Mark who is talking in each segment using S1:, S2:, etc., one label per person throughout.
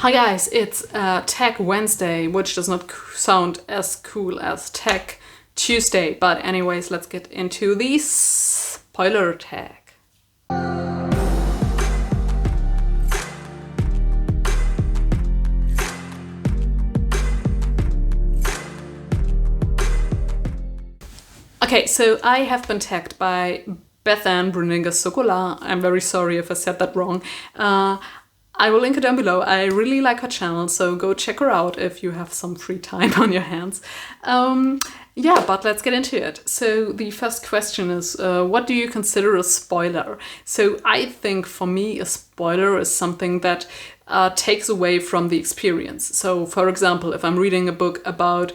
S1: Hi guys, it's Tech Wednesday, which does not sound as cool as Tech Tuesday, but anyways, let's get into the spoiler tag. Okay, so I have been tagged by Bethanne Bruninga-Sokola. I'm very sorry if I said that wrong. I will link it down below. I really like her channel, so go check her out if you have some free time on your hands. Yeah, but let's get into it. So the first question is, what do you consider a spoiler? So I think for me a spoiler is something that takes away from the experience. So for example, if I'm reading a book about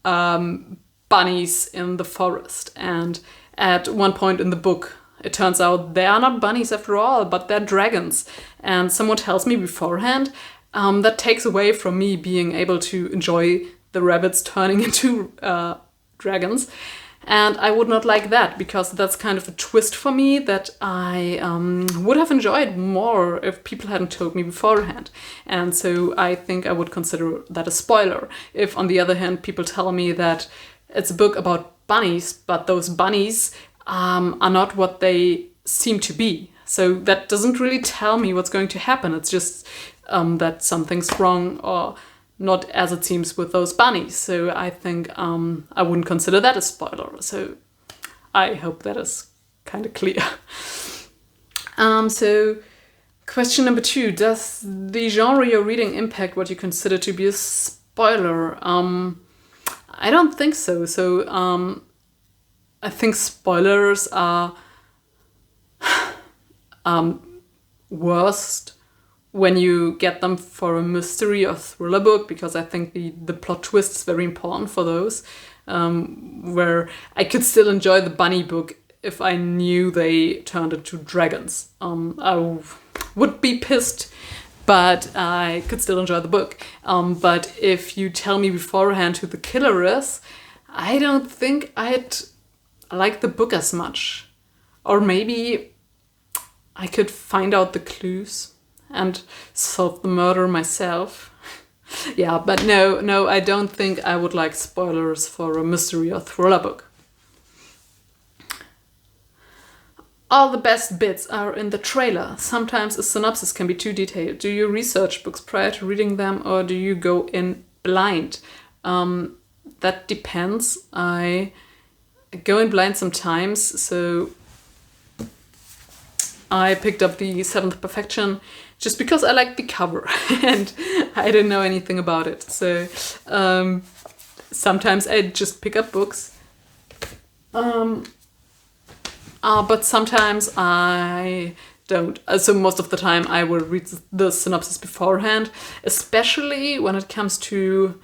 S1: bunnies in the forest, and at one point in the book it turns out they are not bunnies after all, but they're dragons, and someone tells me beforehand, that takes away from me being able to enjoy the rabbits turning into dragons. And I would not like that, because that's kind of a twist for me that I would have enjoyed more if people hadn't told me beforehand. And so I think I would consider that a spoiler. If, on the other hand, people tell me that it's a book about bunnies, but those bunnies are not what they seem to be. So that doesn't really tell me what's going to happen. It's just that something's wrong or not as it seems with those bunnies. So I think I wouldn't consider that a spoiler. So I hope that is kind of clear. So question number 2, does the genre you're reading impact what you consider to be a spoiler? I don't think so. So I think spoilers are worst when you get them for a mystery or thriller book, because I think the plot twist is very important for those, where I could still enjoy the bunny book if I knew they turned into dragons. I would be pissed, but I could still enjoy the book. But if you tell me beforehand who the killer is, I don't think I'd like the book as much. Or maybe I could find out the clues and solve the murder myself. Yeah, but no, I don't think I would like spoilers for a mystery or thriller book. All the best bits are in the trailer. Sometimes a synopsis can be too detailed. Do you research books prior to reading them, or do you go in blind? That depends. I go in blind sometimes. So I picked up the Seventh Perfection just because I liked the cover and I didn't know anything about it. So sometimes I just pick up books. But sometimes I don't. So most of the time I will read the synopsis beforehand, especially when it comes to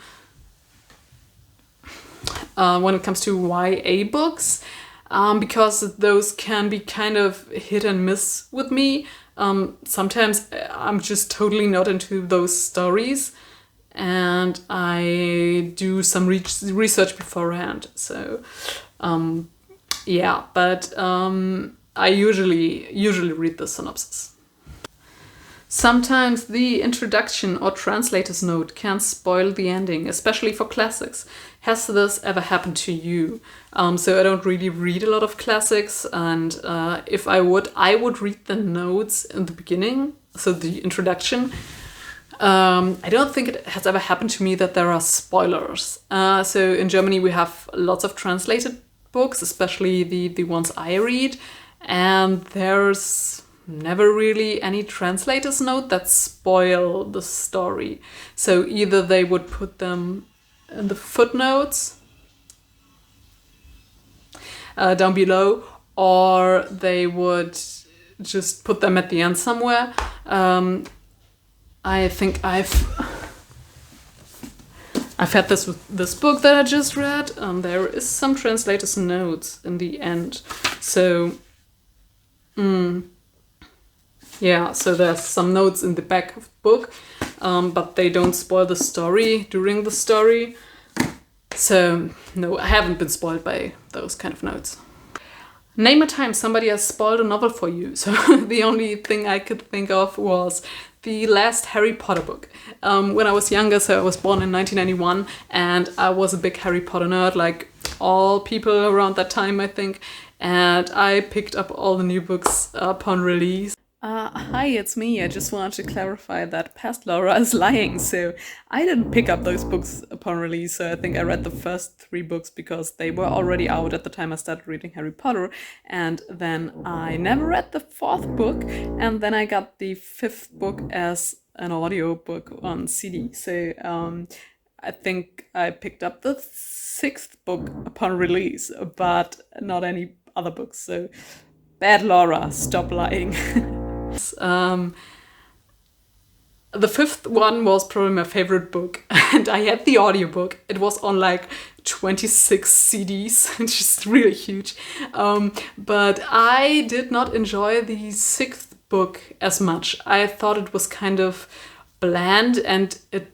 S1: YA books, because those can be kind of hit and miss with me. Sometimes I'm just totally not into those stories, and I do some research beforehand. So yeah, but I usually read the synopsis. Sometimes the introduction or translator's note can spoil the ending, especially for classics. Has this ever happened to you? So I don't really read a lot of classics, and if I would read the notes in the beginning, so the introduction. I don't think it has ever happened to me that there are spoilers. So in Germany we have lots of translated books, especially the ones I read, and there's never really any translator's note that spoil the story. So either they would put them in the footnotes down below, or they would just put them at the end somewhere. I think I've had this with this book that I just read. There is some translator's notes in the end. So yeah, so there's some notes in the back of the book, but they don't spoil the story during the story. So no, I haven't been spoiled by those kind of notes. Name a time somebody has spoiled a novel for you. So the only thing I could think of was the last Harry Potter book. When I was younger, so I was born in 1991, and I was a big Harry Potter nerd, like all people around that time, I think. And I picked up all the new books upon release. Hi, it's me. I just wanted to clarify that past Laura is lying. So I didn't pick up those books upon release. So I think I read the first 3 books because they were already out at the time I started reading Harry Potter. And then I never read the 4th book. And then I got the 5th book as an audio book on CD. So I think I picked up the 6th book upon release, but not any other books. So bad Laura, stop lying. The 5th one was probably my favorite book, and I had the audiobook. It was on like 26 CDs, which is really huge. But I did not enjoy the 6th book as much. I thought it was kind of bland, and it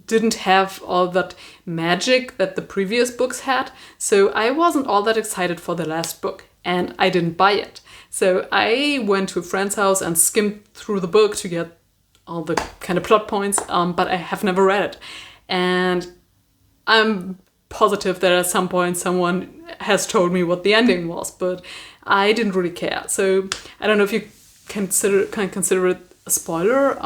S1: didn't have all that magic that the previous books had. So I wasn't all that excited for the last book, and I didn't buy it. So I went to a friend's house and skimmed through the book to get all the kind of plot points, but I have never read it. And I'm positive that at some point someone has told me what the ending was, but I didn't really care. So I don't know if you can consider it a spoiler.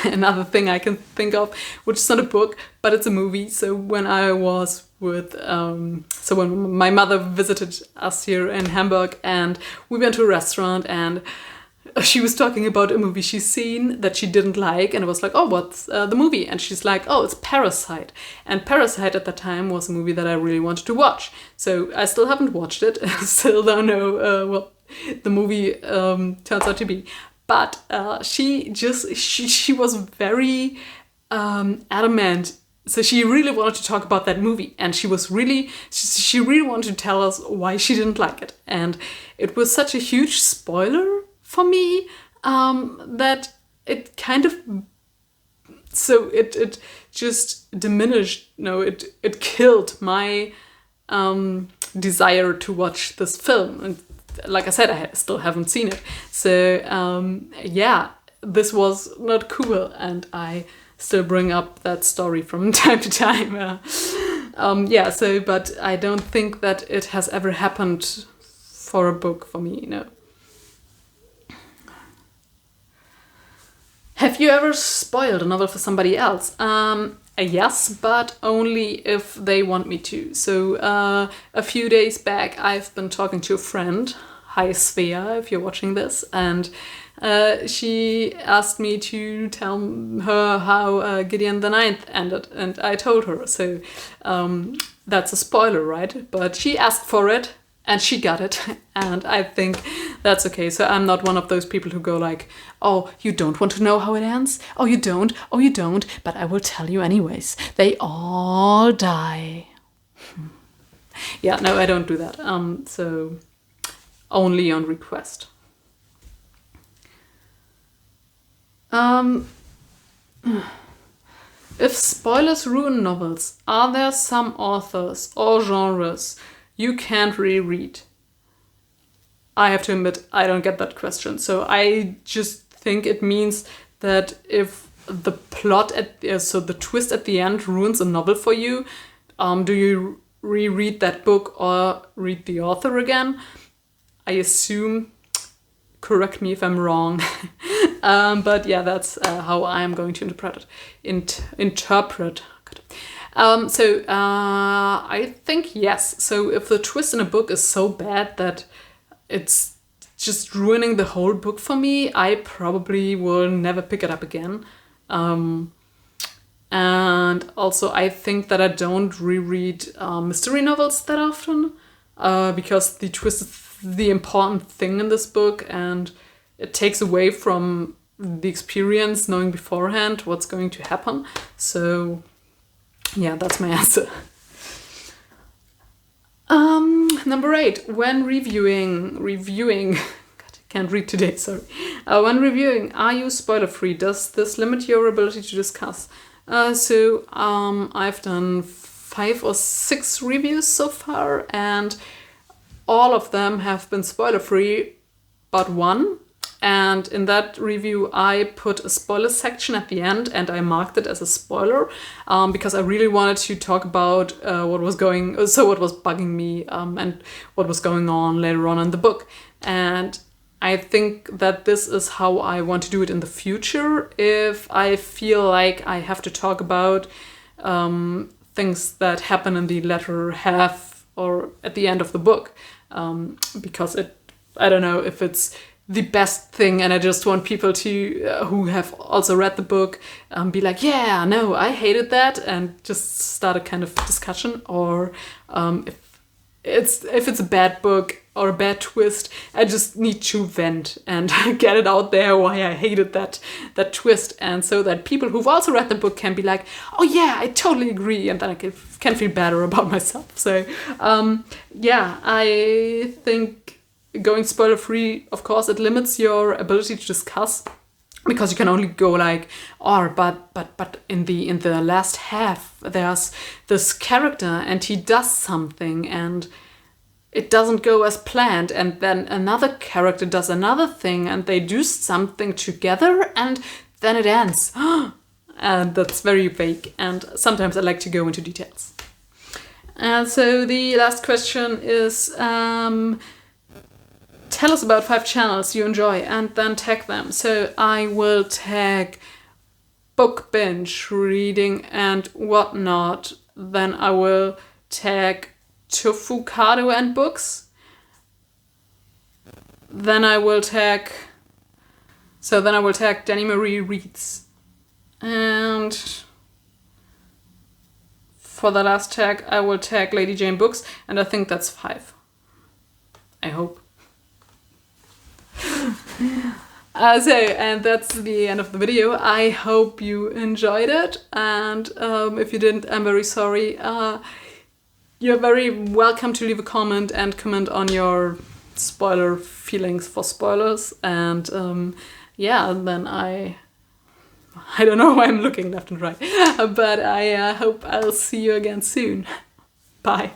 S1: Another thing I can think of, which is not a book, but it's a movie. So when I was with, when my mother visited us here in Hamburg, and we went to a restaurant, and she was talking about a movie she's seen that she didn't like, and I was like, oh, what's the movie? And she's like, oh, it's Parasite. And Parasite at the time was a movie that I really wanted to watch. So I still haven't watched it. Still don't know what the movie turns out to be. But she was very adamant. So she really wanted to talk about that movie, and she really wanted to tell us why she didn't like it. And it was such a huge spoiler for me that it kind of, so it just diminished. No, it killed my desire to watch this film. And like I said, I still haven't seen it. So yeah, this was not cool, and I still bring up that story from time to time. Yeah, so, but I don't think that it has ever happened for a book for me, no. Have you ever spoiled a novel for somebody else? Yes, but only if they want me to. So a few days back, I've been talking to a friend, hi Svea, if you're watching this, and she asked me to tell her how Gideon the Ninth ended, and I told her. So that's a spoiler, right? But she asked for it, and she got it, and I think that's okay. So I'm not one of those people who go like, oh, you don't want to know how it ends? Oh, you don't? Oh, you don't? But I will tell you anyways. They all die. Yeah, no, I don't do that. So only on request. If spoilers ruin novels, are there some authors or genres you can't reread? I have to admit, I don't get that question. So I just think it means that if the plot, so the twist at the end ruins a novel for you, do you reread that book or read the author again? I assume, correct me if I'm wrong, but yeah, that's how I'm going to interpret it. I think yes. So if the twist in a book is so bad that it's just ruining the whole book for me, I probably will never pick it up again. And also I think that I don't reread mystery novels that often because the twist is the important thing in this book, and it takes away from the experience knowing beforehand what's going to happen. So yeah, that's my answer. Number 8, when reviewing, God, I can't read today, sorry. When reviewing, are you spoiler free? Does this limit your ability to discuss? I've done 5 or 6 reviews so far, and all of them have been spoiler free, but one. And in that review, I put a spoiler section at the end, and I marked it as a spoiler because I really wanted to talk about what was bugging me and what was going on later on in the book. And I think that this is how I want to do it in the future. If I feel like I have to talk about things that happen in the latter half or at the end of the book, because I don't know if it's the best thing, and I just want people to who have also read the book be like, yeah, no, I hated that, and just start a kind of discussion. Or if it's a bad book or a bad twist, I just need to vent and get it out there why I hated that twist, and so that people who've also read the book can be like, oh yeah, I totally agree, and then I can feel better about myself. So yeah, I think going spoiler free, of course, it limits your ability to discuss, because you can only go like, but in the last half there's this character and he does something and it doesn't go as planned, and then another character does another thing and they do something together and then it ends. And that's very vague, and sometimes I like to go into details. And so the last question is, tell us about 5 channels you enjoy and then tag them. So I will tag book binge, reading and whatnot. Then I will tag Tofukado and books. Then I will tag Danny Marie Reads. And for the last tag, I will tag Lady Jane Books, and I think that's 5. I hope. And that's the end of the video. I hope you enjoyed it, and if you didn't, I'm very sorry. You're very welcome to leave a comment and comment on your spoiler feelings for spoilers, and yeah, and then I don't know why I'm looking left and right, but I hope I'll see you again soon. Bye.